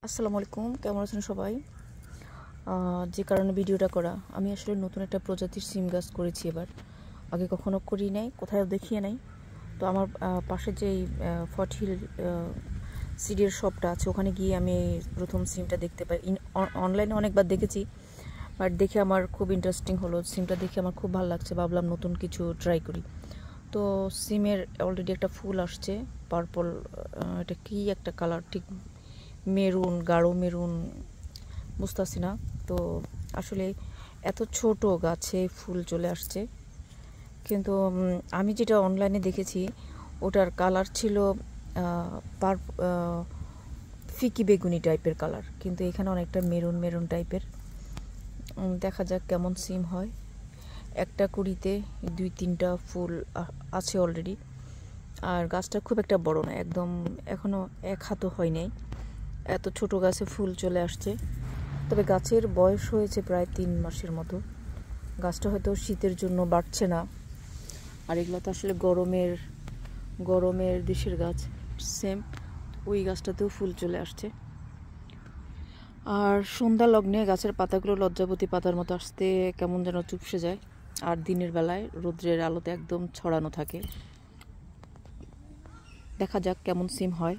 আসসালামু আলাইকুম, কেমন আছেন সবাই? যে কারণে ভিডিওটা করা, আমি আসলে নতুন একটা প্রজাতির সিম গাছ করেছি এবার। আগে কখনো করি নাই, কোথাও দেখিয়ে নাই। তো আমার পাশে যেই ফটহিল সিডের শপটা আছে, ওখানে গিয়ে আমি প্রথম সিমটা দেখতে পাই। অনলাইনে অনেকবার দেখেছি, বাট দেখে আমার খুব ইন্টারেস্টিং হলো। সিমটা দেখে আমার খুব ভালো লাগছে, ভাবলাম নতুন কিছু ট্রাই করি। তো সিমের অলরেডি একটা ফুল আসছে, পার্পল। এটা কি একটা কালার, ঠিক মেরুন, গাঢ় মেরুন, বুঝতেছি না। তো আসলে এত ছোট গাছে ফুল চলে আসছে, কিন্তু আমি যেটা অনলাইনে দেখেছি ওটার কালার ছিল পার ফিকি বেগুনি টাইপের কালার, কিন্তু এখানে অনেকটা মেরুন মেরুন টাইপের। দেখা যাক কেমন সিম হয়। একটা কুড়িতে 2-3টা ফুল আছে অলরেডি। আর গাছটা খুব একটা বড় না, একদম এখনও এক হাতও হয় নাই, এত ছোট গাছে ফুল চলে আসছে। তবে গাছের বয়স হয়েছে প্রায় 3 মাসের মতো। গাছটা হয়তো শীতের জন্য বাড়ছে না। আর এগুলো তো আসলে গরমের দেশের গাছ, সেম ওই গাছটাতেও ফুল চলে আসছে। আর সন্ধ্যা লগ্নে গাছের পাতাগুলো লজ্জাবতী পাতার মতো আসতে কেমন যেন চুপসে যায়। আর দিনের বেলায় রৌদ্রের আলোতে একদম ছড়ানো থাকে। দেখা যাক কেমন সিম হয়।